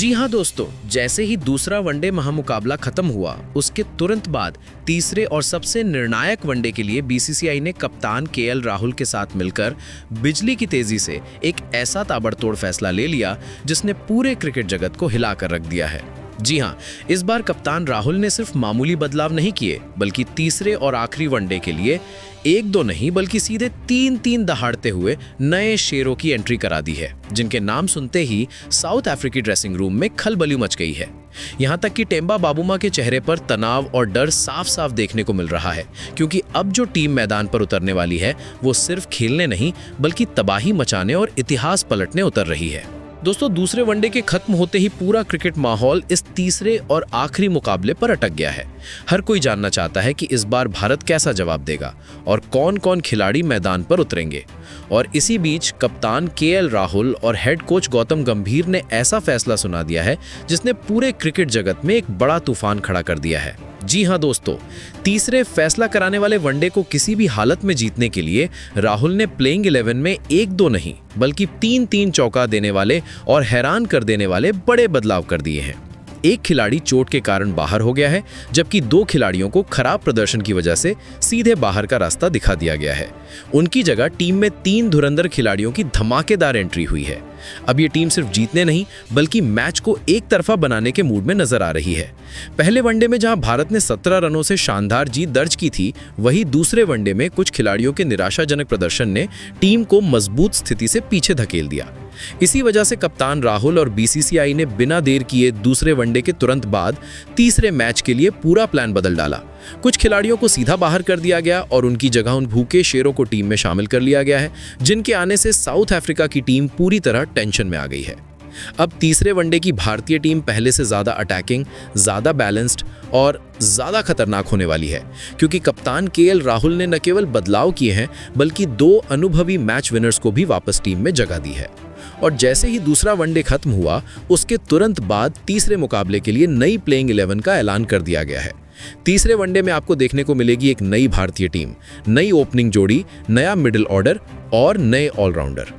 जी हाँ दोस्तों, जैसे ही दूसरा वनडे महामुकाबला खत्म हुआ, उसके तुरंत बाद तीसरे और सबसे निर्णायक वनडे के लिए बीसीसीआई ने कप्तान केएल राहुल के साथ मिलकर बिजली की तेजी से एक ऐसा ताबड़तोड़ फैसला ले लिया जिसने पूरे क्रिकेट जगत को हिलाकर रख दिया है। जी हाँ, इस बार कप्तान राहुल ने सिर्फ मामूली बदलाव नहीं किए, बल्कि तीसरे और आखिरी वनडे के लिए एक दो नहीं बल्कि सीधे तीन दहाड़ते हुए नए शेरों की एंट्री करा दी है, जिनके नाम सुनते ही साउथ अफ्रीकी ड्रेसिंग रूम में खलबली मच गई है। यहाँ तक कि टेम्बा बाबूमा के चेहरे पर तनाव और डर साफ साफ देखने को मिल रहा है, क्योंकि अब जो टीम मैदान पर उतरने वाली है वो सिर्फ खेलने नहीं बल्कि तबाही मचाने और इतिहास पलटने उतर रही है। दोस्तों, दूसरे वनडे के खत्म होते ही पूरा क्रिकेट माहौल इस तीसरे और आखिरी मुकाबले पर अटक गया है। हर कोई जानना चाहता है कि इस बार भारत कैसा जवाब देगा और कौन कौन खिलाड़ी मैदान पर उतरेंगे। और इसी बीच कप्तान केएल राहुल और हेड कोच गौतम गंभीर ने ऐसा फैसला सुना दिया है जिसने पूरे क्रिकेट जगत में एक बड़ा तूफान खड़ा कर दिया है। जी हाँ दोस्तों, तीसरे फैसला कराने वाले वनडे को किसी भी हालत में जीतने के लिए राहुल ने प्लेइंग 11 में एक दो नहीं बल्कि तीन चौका देने वाले और हैरान कर देने वाले बड़े बदलाव कर दिए हैं। एक खिलाड़ी चोट के कारण बाहर हो गया है, जबकि दो खिलाड़ियों को खराब प्रदर्शन की वजह से सीधे बाहर का रास्ता दिखा दिया गया है। उनकी जगह टीम में 3 धुरंधर खिलाड़ियों की धमाकेदार एंट्री हुई है। अब ये टीम सिर्फ जीतने नहीं बल्कि मैच को एक तरफा बनाने के मूड में नजर आ रही है। पहले वनडे में जहां भारत ने 17 रनों से शानदार जीत दर्ज की थी, वहीं दूसरे वनडे में कुछ खिलाड़ियों के निराशाजनक प्रदर्शन ने टीम को मजबूत स्थिति से पीछे धकेल दिया। इसी वजह से कप्तान राहुल और बीसीसीआई ने बिना देर किए दूसरे वनडे के तुरंत बाद तीसरे मैच के लिए पूरा प्लान बदल डाला। कुछ खिलाड़ियों को सीधा बाहर कर दिया गया और उनकी जगह उन भूखे शेरों को टीम में शामिल कर लिया गया है, जिनके आने से साउथ अफ्रीका की टीम पूरी तरह टेंशन में आ गई है। अब तीसरे वनडे की भारतीय टीम पहले से ज्यादा अटैकिंग, ज्यादा बैलेंस्ड और ज्यादा खतरनाक होने वाली है, क्योंकि कप्तान केएल राहुल ने न केवल बदलाव किए हैं बल्कि 2 अनुभवी मैच विनर्स को भी वापस टीम में जगह दी है। और जैसे ही दूसरा वनडे खत्म हुआ, उसके तुरंत बाद तीसरे मुकाबले के लिए नई प्लेइंग 11 का ऐलान कर दिया गया है। तीसरे वनडे में आपको देखने को मिलेगी एक नई भारतीय टीम, नई ओपनिंग जोड़ी, नया मिडिल ऑर्डर और नए ऑलराउंडर।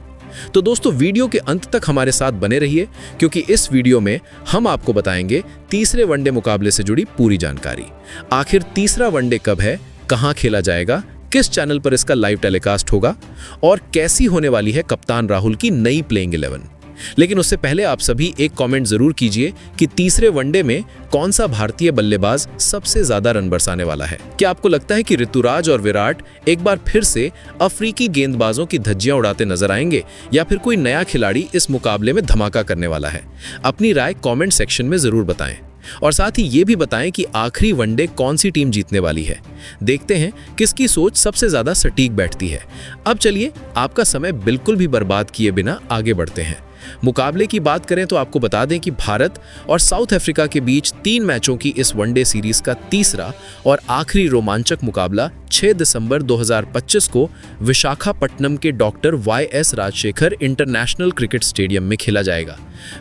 तो दोस्तों, वीडियो के अंत तक हमारे साथ बने रहिए, क्योंकि इस वीडियो में हम आपको बताएंगे तीसरे वनडे मुकाबले से जुड़ी पूरी जानकारी। आखिर तीसरा वनडे कब है, कहां खेला जाएगा, किस चैनल पर इसका लाइव टेलीकास्ट होगा और कैसी होने वाली है कप्तान राहुल की नई प्लेइंग 11। लेकिन उससे पहले आप सभी एक कमेंट जरूर कीजिए कि तीसरे वनडे में कौन सा भारतीय बल्लेबाज सबसे ज्यादा रन बरसाने वाला है। क्या आपको लगता है कि ऋतुराज और विराट एक बार फिर से अफ्रीकी गेंदबाजों की धज्जियां उड़ाते नजर आएंगे, या फिर कोई नया खिलाड़ी इस मुकाबले में धमाका करने वाला है? अपनी राय कमेंट सेक्शन में जरूर बताएं और साथ ही ये भी बताएं कि आखिरी वनडे कौन सी टीम जीतने वाली है। देखते हैं किसकी सोच सबसे ज्यादा सटीक बैठती है। अब चलिए, आपका समय बिल्कुल भी बर्बाद किए बिना आगे बढ़ते हैं। मुकाबले की बात करें तो आपको बता दें कि भारत और साउथ अफ्रीका के बीच 3 मैचों की इस वनडे सीरीज का तीसरा और आखिरी रोमांचक मुकाबला 6 दिसंबर 2025 को विशाखापट्टनम के doctor YS Rajasekhara international cricket stadium में खेला जाएगा।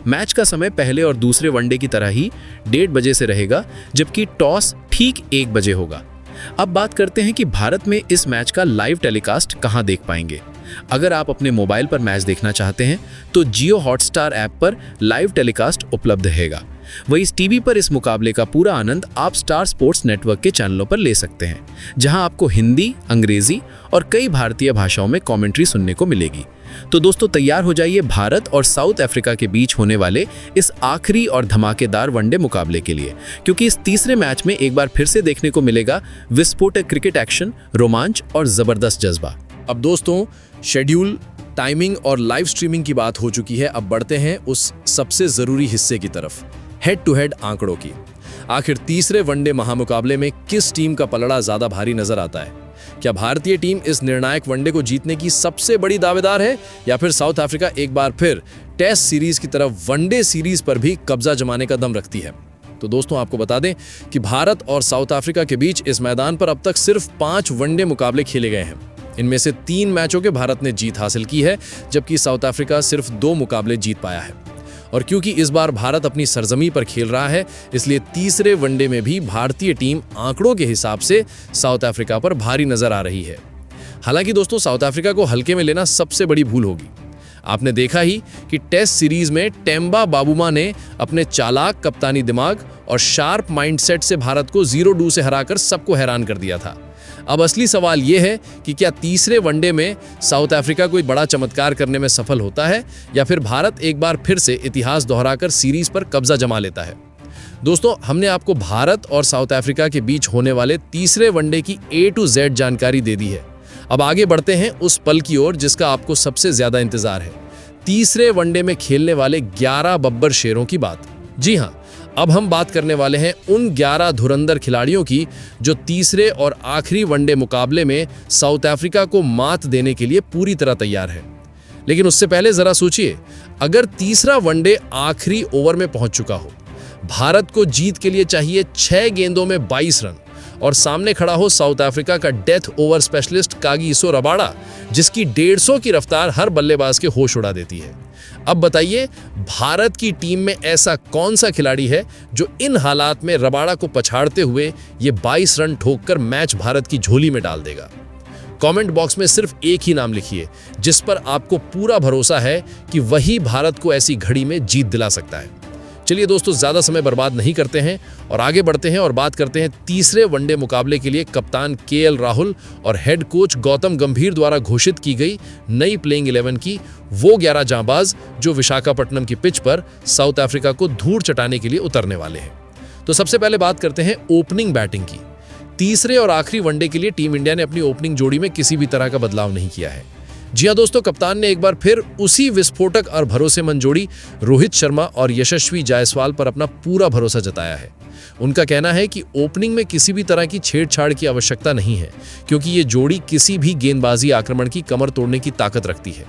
मैच का समय पहले और दूसरे वनडे की तरह ही 1:30 बजे से रहेगा, जबकि टॉस ठीक 1 बजे होगा। अब बात करते हैं कि भारत में इस मैच का लाइव टेलीकास्ट कहां देख पाएंगे। अगर आप अपने मोबाइल पर मैच देखना चाहते हैं तो जियो हॉटस्टार ऐप पर लाइव टेलीकास्ट उपलब्ध रहेगा। वहीं इस टीवी पर इस मुकाबले का पूरा आनंद आप स्टार स्पोर्ट्स नेटवर्क के चैनलों पर ले सकते हैं, जहां आपको हिंदी, अंग्रेजी और कई भारतीय भाषाओं में कमेंट्री सुनने को मिलेगी। तो दोस्तों, तैयार हो जाइए भारत और साउथ अफ्रीका के बीच होने वाले इस आखिरी और धमाकेदार वनडे मुकाबले के लिए, क्योंकि इस तीसरे मैच में एक बार फिर से देखने को मिलेगा विस्फोटक क्रिकेट एक्शन, रोमांच और जबरदस्त जज्बा। अब दोस्तों, शेड्यूल, टाइमिंग और लाइव स्ट्रीमिंग की बात हो चुकी है। अब बढ़ते हैं उस सबसे जरूरी हिस्से की तरफ, हेड टू हेड आंकड़ों की। आखिर तीसरे वनडे महामुकाबले में किस टीम का पलड़ा ज्यादा भारी नजर आता है? क्या भारतीय टीम इस निर्णायक वनडे को जीतने की सबसे बड़ी दावेदार है, या फिर साउथ अफ्रीका एक बार फिर टेस्ट सीरीज की तरफ वनडे सीरीज पर भी कब्जा जमाने का दम रखती है? तो दोस्तों, आपको बता दें कि भारत और साउथ अफ्रीका के बीच इस मैदान पर अब तक सिर्फ 5 वनडे मुकाबले खेले गए हैं। इनमें से 3 मैचों के भारत ने जीत हासिल की है, जबकि साउथ अफ्रीका सिर्फ 2 मुकाबले जीत पाया है। और क्योंकि इस बार भारत अपनी सरजमी पर खेल रहा है, इसलिए तीसरे वनडे में भी भारतीय टीम आंकड़ों के हिसाब से साउथ अफ्रीका पर भारी नजर आ रही है। हालांकि दोस्तों, साउथ अफ्रीका को हल्के में लेना सबसे बड़ी भूल होगी। आपने देखा ही कि टेस्ट सीरीज में टेम्बा बाबूमा ने अपने चालाक कप्तानी दिमाग और शार्प माइंडसेट से भारत को 0-2 से हराकर सबको हैरान कर दिया था। अब असली सवाल यह है कि क्या तीसरे वनडे में साउथ अफ्रीका कोई बड़ा चमत्कार करने में सफल होता है या फिर भारत एक बार फिर से इतिहास दोहराकर सीरीज पर कब्जा जमा लेता है। दोस्तों, हमने आपको भारत और साउथ अफ्रीका के बीच होने वाले तीसरे वनडे की A to Z जानकारी दे दी है। अब आगे बढ़ते हैं उस पल की ओर जिसका आपको सबसे ज्यादा इंतजार है, तीसरे वनडे में खेलने वाले 11 बब्बर शेरों की बात। जी हां, अब हम बात करने वाले हैं उन 11 धुरंधर खिलाड़ियों की जो तीसरे और आखिरी वनडे मुकाबले में साउथ अफ्रीका को मात देने के लिए पूरी तरह तैयार है। लेकिन उससे पहले जरा सोचिए, अगर तीसरा वनडे आखिरी ओवर में पहुंच चुका हो, भारत को जीत के लिए चाहिए 6 गेंदों में 22 रन और सामने खड़ा हो साउथ अफ्रीका का death over specialist Kagiso Rabada, जिसकी 150 की रफ्तार हर बल्लेबाज के होश उड़ा देती है। अब बताइए, भारत की टीम में ऐसा कौन सा खिलाड़ी है जो इन हालात में रबाडा को पछाड़ते हुए ये 22 रन ठोककर मैच भारत की झोली में डाल देगा? कमेंट बॉक्स में सिर्फ एक ही नाम लिखिए जिस पर आपको पूरा भरोसा है कि वही भारत को ऐसी घड़ी में जीत दिला सकता है। चलिए दोस्तों, ज्यादा समय बर्बाद नहीं करते हैं और आगे बढ़ते हैं और बात करते हैं तीसरे वनडे मुकाबले के लिए कप्तान KL राहुल और हेड कोच गौतम गंभीर द्वारा घोषित की गई नई प्लेइंग 11 की, वो 11 जांबाज जो विशाखापट्टनम की पिच पर साउथ अफ्रीका को धूड़ चटाने के लिए उतरने वाले हैं। तो सबसे पहले बात करते हैं ओपनिंग बैटिंग की। तीसरे और आखिरी वनडे के लिए टीम इंडिया ने अपनी ओपनिंग जोड़ी में किसी भी तरह का बदलाव नहीं किया है। जी हां दोस्तों, कप्तान ने एक बार फिर उसी विस्फोटक और भरोसेमंद जोड़ी रोहित शर्मा और यशस्वी जायसवाल पर अपना पूरा भरोसा जताया है। उनका कहना है कि ओपनिंग में किसी भी तरह की छेड़छाड़ की आवश्यकता नहीं है, क्योंकि ये जोड़ी किसी भी गेंदबाजी आक्रमण की कमर तोड़ने की ताकत रखती है।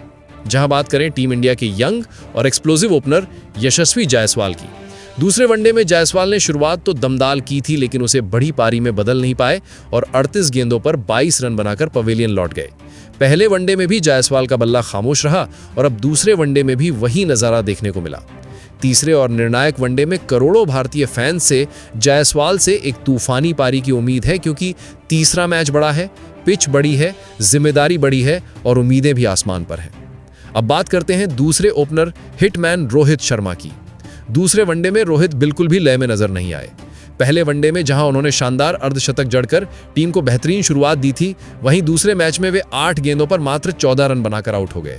जहां बात करें टीम इंडिया के यंग और एक्सप्लोसिव ओपनर यशस्वी जायसवाल की, दूसरे वनडे में जायसवाल ने शुरुआत तो दमदार की थी, लेकिन उसे बड़ी पारी में बदल नहीं पाए और 38 गेंदों पर 22 रन बनाकर पवेलियन लौट गए। पहले वनडे में भी जायसवाल का बल्ला खामोश रहा और अब दूसरे वनडे में भी वही नजारा देखने को मिला। तीसरे और निर्णायक वनडे में करोड़ों भारतीय फैंस से जायसवाल से एक तूफानी पारी की उम्मीद है, क्योंकि तीसरा मैच बड़ा है, पिच बड़ी है, जिम्मेदारी बड़ी है और उम्मीदें भी आसमान पर हैं। अब बात करते हैं दूसरे ओपनर हिटमैन रोहित शर्मा की। दूसरे वनडे में रोहित बिल्कुल भी लय में नजर नहीं आए। पहले वनडे में जहां उन्होंने शानदार अर्धशतक जड़कर टीम को बेहतरीन शुरुआत दी थी, वहीं दूसरे मैच में वे 8 गेंदों पर मात्र 14 रन बनाकर आउट हो गए।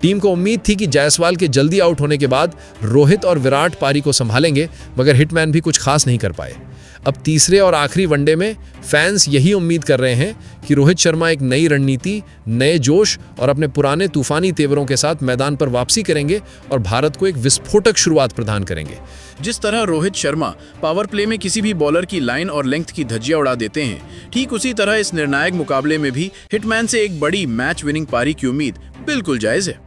टीम को उम्मीद थी कि जायसवाल के जल्दी आउट होने के बाद रोहित और विराट पारी को संभालेंगे, मगर हिटमैन भी कुछ खास नहीं कर पाए। अब तीसरे और आखिरी वनडे में फैंस यही उम्मीद कर रहे हैं कि रोहित शर्मा एक नई रणनीति, नए जोश और अपने पुराने तूफानी तेवरों के साथ मैदान पर वापसी करेंगे और भारत को एक विस्फोटक शुरुआत प्रदान करेंगे। जिस तरह रोहित शर्मा पावर प्ले में किसी भी बॉलर की लाइन और लेंथ की धज्जियां उड़ा देते हैं, ठीक उसी तरह इस निर्णायक मुकाबले में भी हिटमैन से एक बड़ी मैच विनिंग पारी की उम्मीद बिल्कुल जायज है।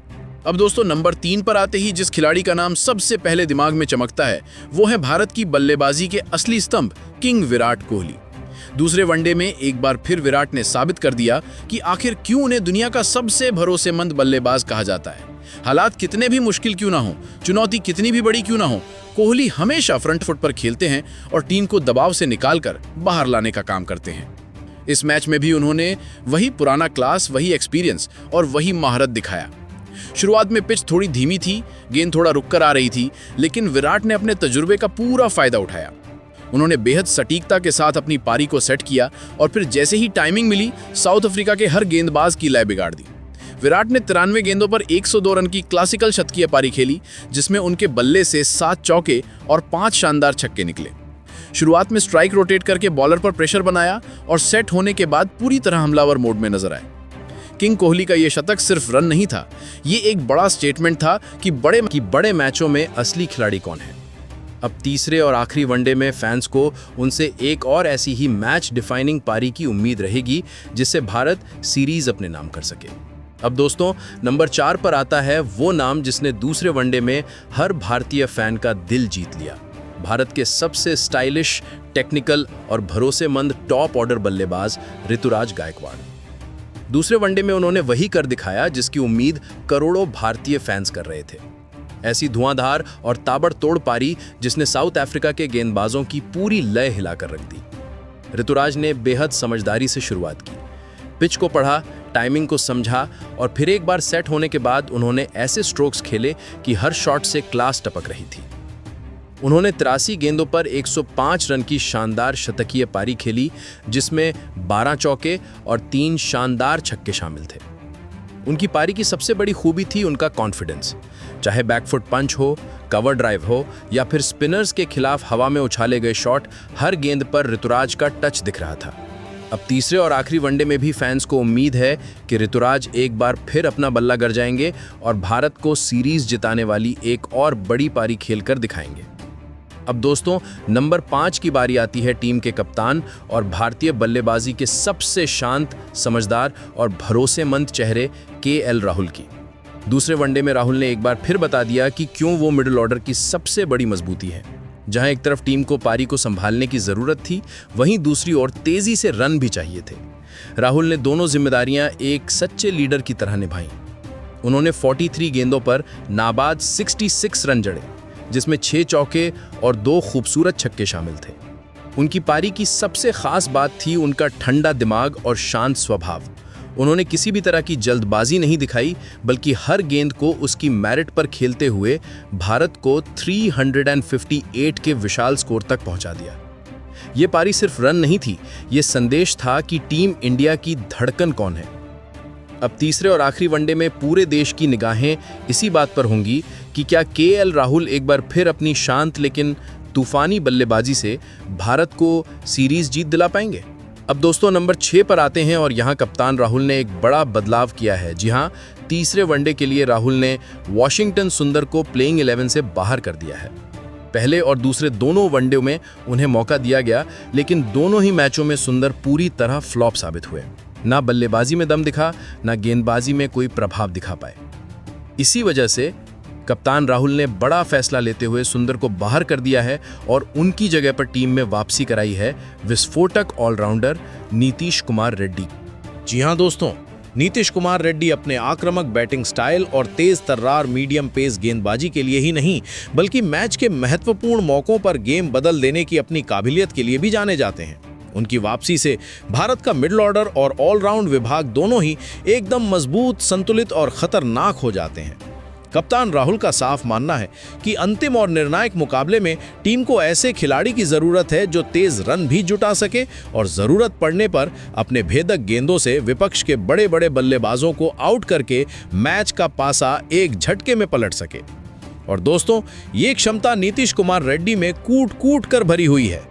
अब दोस्तों, नंबर 3 पर आते ही जिस खिलाड़ी का नाम सबसे पहले दिमाग में चमकता है, वो है भारत की बल्लेबाजी के असली स्तंभ किंग विराट कोहली। दूसरे वनडे में एक बार फिर विराट ने साबित कर दिया कि आखिर क्यों उन्हें दुनिया का सबसे भरोसेमंद बल्लेबाज कहा जाता है। हालात कितने भी मुश्किल क्यों ना हो, चुनौती कितनी भी बड़ी क्यों ना हो, कोहली हमेशा फ्रंट फुट पर खेलते हैं और टीम को दबाव से निकालकर बाहर लाने का काम करते हैं। इस मैच में भी उन्होंने वही पुराना क्लास, वही एक्सपीरियंस और वही महारत दिखाया। शुरुआत में पिच थोड़ी धीमी थी, गेंद थोड़ा रुककर आ रही थी, लेकिन विराट ने अपने तजुर्बे का पूरा फायदा उठाया। उन्होंने बेहद सटीकता के साथ अपनी पारी को सेट किया और फिर जैसे ही टाइमिंग मिली, साउथ अफ्रीका के हर गेंदबाज की लय बिगाड़ दी। विराट ने 93 गेंदों पर 102 रन की क्लासिकल शतकीय पारी खेली, जिसमें उनके बल्ले से 7 चौके और 5 शानदार छक्के निकले। शुरुआत में स्ट्राइक रोटेट करके बॉलर पर प्रेशर बनाया और सेट होने के बाद पूरी तरह हमलावर मोड में नजर आए। किंग कोहली का यह शतक सिर्फ रन नहीं था, ये एक बड़ा स्टेटमेंट था कि बड़े मैचों में असली खिलाड़ी कौन है। अब तीसरे और आखिरी वनडे में फैंस को उनसे एक और ऐसी ही मैच डिफाइनिंग पारी की उम्मीद रहेगी, जिससे भारत सीरीज अपने नाम कर सके। अब दोस्तों, नंबर 4 पर आता है वो नाम जिसने दूसरे वनडे में हर भारतीय फैन का दिल जीत लिया। भारत के सबसे स्टाइलिश, टेक्निकल और भरोसेमंद टॉप ऑर्डर बल्लेबाज ऋतुराज गायकवाड़। दूसरे वनडे में उन्होंने वही कर दिखाया जिसकी उम्मीद करोड़ों भारतीय फैंस कर रहे थे। ऐसी धुआंधार और ताबड़तोड़ पारी जिसने साउथ अफ्रीका के गेंदबाजों की पूरी लय हिलाकर रख दी। ऋतुराज ने बेहद समझदारी से शुरुआत की, पिच को पढ़ा, टाइमिंग को समझा और फिर एक बार सेट होने के बाद उन्होंने ऐसे स्ट्रोक्स खेले कि हर शॉट से क्लास टपक रही थी। उन्होंने 83 गेंदों पर 105 रन की शानदार शतकीय पारी खेली, जिसमें 12 चौके और 3 शानदार छक्के शामिल थे। उनकी पारी की सबसे बड़ी खूबी थी उनका कॉन्फिडेंस। चाहे बैकफुट पंच हो, कवर ड्राइव हो या फिर स्पिनर्स के खिलाफ हवा में उछाले गए शॉट, हर गेंद पर ऋतुराज का टच दिख रहा था। अब तीसरे और आखिरी वनडे में भी फैंस को उम्मीद है कि ऋतुराज एक बार फिर अपना बल्ला गरजाएंगे और भारत को सीरीज जिताने वाली एक और बड़ी पारी खेलकर दिखाएंगे। अब दोस्तों, नंबर 5 की बारी आती है टीम के कप्तान और भारतीय बल्लेबाजी के सबसे शांत, समझदार और भरोसेमंद चेहरे केएल राहुल की। दूसरे वनडे में राहुल ने एक बार फिर बता दिया कि क्यों वो मिडिल ऑर्डर की सबसे बड़ी मजबूती है। जहां एक तरफ टीम को पारी को संभालने की जरूरत थी, वहीं दूसरी ओर तेजी से रन भी चाहिए थे। राहुल ने दोनों जिम्मेदारियां एक सच्चे लीडर की तरह निभाई। उन्होंने 43 गेंदों पर नाबाद 66 रन जड़े, जिसमें 6 चौके और 2 खूबसूरत छक्के शामिल थे। उनकी पारी की सबसे खास बात थी उनका ठंडा दिमाग और शांत स्वभाव। उन्होंने किसी भी तरह की जल्दबाजी नहीं दिखाई, बल्कि हर गेंद को उसकी मेरिट पर खेलते हुए भारत को 358 के विशाल स्कोर तक पहुंचा दिया। ये पारी सिर्फ रन नहीं थी, ये संदेश था कि टीम इंडिया की धड़कन कौन है। अब तीसरे और आखिरी वनडे में पूरे देश की निगाहें इसी बात पर होंगी कि क्या केएल राहुल एक बार फिर अपनी शांत लेकिन तूफानी बल्लेबाजी से भारत को सीरीज जीत दिला पाएंगे। अब दोस्तों, नंबर 6 पर आते हैं और यहाँ कप्तान राहुल ने एक बड़ा बदलाव किया है। जी हाँ, तीसरे वनडे के लिए राहुल ने वॉशिंगटन सुंदर को प्लेइंग 11 से बाहर कर दिया है। पहले और दूसरे दोनों वनडे में उन्हें मौका दिया गया, लेकिन दोनों ही मैचों में सुंदर पूरी तरह फ्लॉप साबित हुए। ना बल्लेबाजी में दम दिखा, ना गेंदबाजी में कोई प्रभाव दिखा पाए। इसी वजह से कप्तान राहुल ने बड़ा फैसला लेते हुए सुंदर को बाहर कर दिया है और उनकी जगह पर टीम में वापसी कराई है विस्फोटक ऑलराउंडर नीतीश कुमार रेड्डी। जी हाँ दोस्तों, नीतीश कुमार रेड्डी अपने आक्रामक बैटिंग स्टाइल और तेज तर्रार मीडियम पेस गेंदबाजी के लिए ही नहीं, बल्कि मैच के महत्वपूर्ण मौकों पर गेम बदल देने की अपनी काबिलियत के लिए भी जाने जाते हैं। उनकी वापसी से भारत का मिडिल ऑर्डर और ऑलराउंड विभाग दोनों ही एकदम मजबूत, संतुलित और खतरनाक हो जाते हैं। कप्तान राहुल का साफ मानना है कि अंतिम और निर्णायक मुकाबले में टीम को ऐसे खिलाड़ी की जरूरत है जो तेज रन भी जुटा सके और जरूरत पड़ने पर अपने भेदक गेंदों से विपक्ष के बड़े बड़े बल्लेबाजों को आउट करके मैच का पासा एक झटके में पलट सके। और दोस्तों, ये क्षमता नीतीश कुमार रेड्डी में कूट कूट कर भरी हुई है।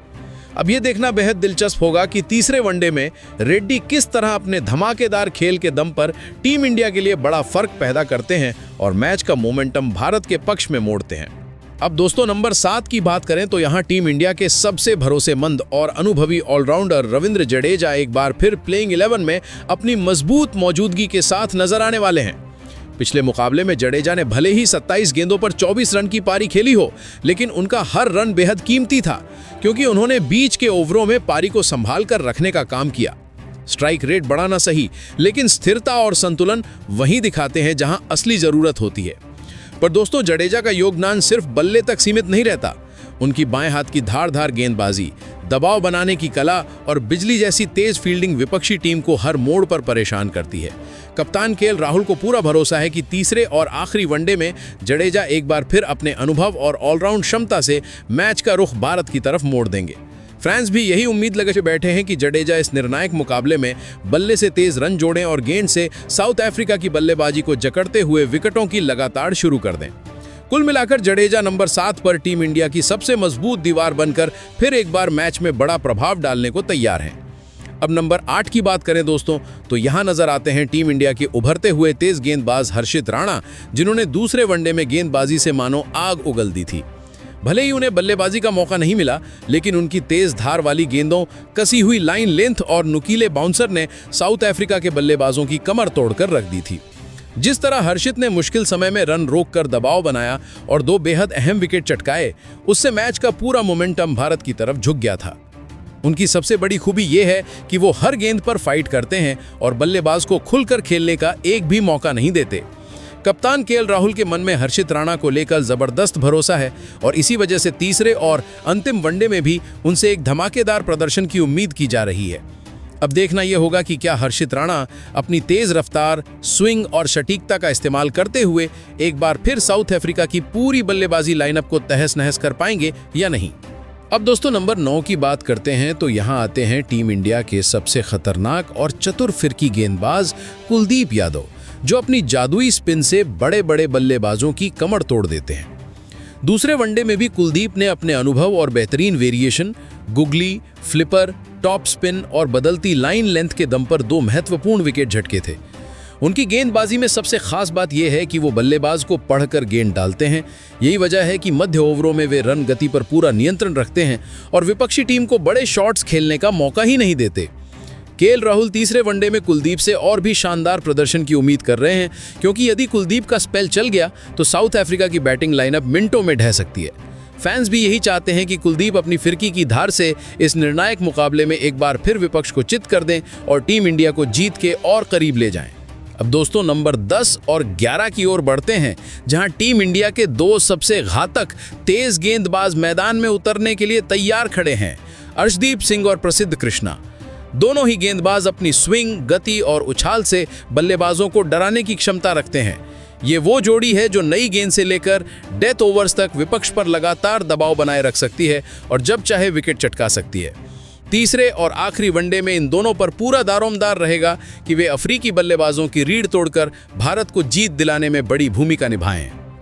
अब ये देखना बेहद दिलचस्प होगा कि तीसरे वनडे में रेड्डी किस तरह अपने धमाकेदार खेल के दम पर टीम इंडिया के लिए बड़ा फर्क पैदा करते हैं और मैच का मोमेंटम भारत के पक्ष में मोड़ते हैं। अब दोस्तों, नंबर 7 की बात करें तो यहाँ टीम इंडिया के सबसे भरोसेमंद और अनुभवी ऑलराउंडर रविंद्र जडेजा एक बार फिर प्लेइंग 11 में अपनी मजबूत मौजूदगी के साथ नजर आने वाले हैं। पिछले मुकाबले में जडेजा ने भले ही 27 गेंदों पर 24 रन की पारी खेली हो, लेकिन उनका हर रन बेहद कीमती था, क्योंकि उन्होंने बीच के ओवरों में पारी को संभाल कर रखने का काम किया। स्ट्राइक रेट बढ़ाना सही, लेकिन स्थिरता और संतुलन वहीं दिखाते हैं जहां असली जरूरत होती है। पर दोस्तों, जडेजा का योगदान सिर्फ बल्ले तक सीमित नहीं रहता। उनकी बाएं हाथ की धारदार गेंदबाजी, दबाव बनाने की कला और बिजली जैसी तेज फील्डिंग विपक्षी टीम को हर मोड़ पर परेशान करती है। कप्तान केएल राहुल को पूरा भरोसा है कि तीसरे और आखिरी वनडे में जडेजा एक बार फिर अपने अनुभव और ऑलराउंड क्षमता से मैच का रुख भारत की तरफ मोड़ देंगे। फैंस भी यही उम्मीद लगाए बैठे हैं कि जडेजा इस निर्णायक मुकाबले में बल्ले से तेज रन जोड़ें और गेंद से साउथ अफ्रीका की बल्लेबाजी को जकड़ते हुए विकेटों की लगातार शुरू कर दें। कुल मिलाकर जडेजा नंबर 7 पर टीम इंडिया की सबसे मजबूत दीवार बनकर फिर एक बार मैच में बड़ा प्रभाव डालने को तैयार हैं। अब नंबर 8 की बात करें दोस्तों, तो यहां नजर आते हैं टीम इंडिया के उभरते हुए तेज गेंदबाज हर्षित राणा, जिन्होंने दूसरे वनडे में गेंदबाजी से मानो आग उगल दी थी। भले ही उन्हें बल्लेबाजी का मौका नहीं मिला, लेकिन उनकी तेज धार वाली गेंदों, कसी हुई लाइन लेंथ और नुकीले बाउंसर ने साउथ अफ्रीका के बल्लेबाजों की कमर तोड़कर रख दी थी। जिस तरह हर्षित ने मुश्किल समय में रन रोककर दबाव बनाया और 2 बेहद अहम विकेट चटकाए, उससे मैच का पूरा मोमेंटम भारत की तरफ झुक गया था। उनकी सबसे बड़ी खूबी यह है कि वो हर गेंद पर फाइट करते हैं और बल्लेबाज को खुलकर खेलने का एक भी मौका नहीं देते। कप्तान केएल राहुल के मन में हर्षित राणा को लेकर जबरदस्त भरोसा है और इसी वजह से तीसरे और अंतिम वनडे में भी उनसे एक धमाकेदार प्रदर्शन की उम्मीद की जा रही है। अब देखना यह होगा कि क्या हर्षित राणा अपनी तेज रफ्तार, स्विंग और सटीकता का इस्तेमाल करते हुए एक बार फिर साउथ अफ्रीका की पूरी बल्लेबाजी लाइनअप को तहस नहस कर पाएंगे या नहीं। अब दोस्तों नंबर 9 की बात करते हैं तो यहाँ आते हैं टीम इंडिया के सबसे खतरनाक और चतुर फिरकी गेंदबाज कुलदीप यादव, जो अपनी जादुई स्पिन से बड़े बड़े बल्लेबाजों की कमर तोड़ देते हैं। दूसरे वनडे में भी कुलदीप ने अपने अनुभव और बेहतरीन variation, googly, flipper, top spin और बदलती लाइन लेंथ के दम पर 2 महत्वपूर्ण विकेट झटके थे। उनकी गेंदबाजी में सबसे खास बात यह है कि वो बल्लेबाज को पढ़कर गेंद डालते हैं। यही वजह है कि मध्य ओवरों में वे रन गति पर पूरा नियंत्रण रखते हैं और विपक्षी टीम को बड़े शॉट्स खेलने का मौका ही नहीं देते। केएल राहुल तीसरे वनडे में कुलदीप से और भी शानदार प्रदर्शन की उम्मीद कर रहे हैं, क्योंकि यदि कुलदीप का स्पेल चल गया तो साउथ अफ्रीका की बैटिंग लाइनअप मिनटों में ढह सकती है। फैंस भी यही चाहते हैं कि कुलदीप अपनी फिरकी की धार से इस निर्णायक मुकाबले में एक बार फिर विपक्ष को चित कर दें और टीम इंडिया को जीत के और करीब ले जाएं। अब दोस्तों नंबर 10 और 11 की ओर बढ़ते हैं, जहां टीम इंडिया के 2 सबसे घातक तेज गेंदबाज मैदान में उतरने के लिए तैयार खड़े हैं, अर्शदीप सिंह और प्रसिद्ध कृष्णा। दोनों ही गेंदबाज अपनी स्विंग, गति और उछाल से बल्लेबाजों को डराने की क्षमता रखते हैं। ये वो जोड़ी है जो नई गेंद से लेकर डेथ ओवर्स तक विपक्ष पर लगातार दबाव बनाए रख सकती है और जब चाहे विकेट चटका सकती है। तीसरे और आखिरी वनडे में इन दोनों पर पूरा दारोमदार रहेगा कि वे अफ्रीकी बल्लेबाजों की रीढ़ तोड़कर भारत को जीत दिलाने में बड़ी भूमिका निभाएं।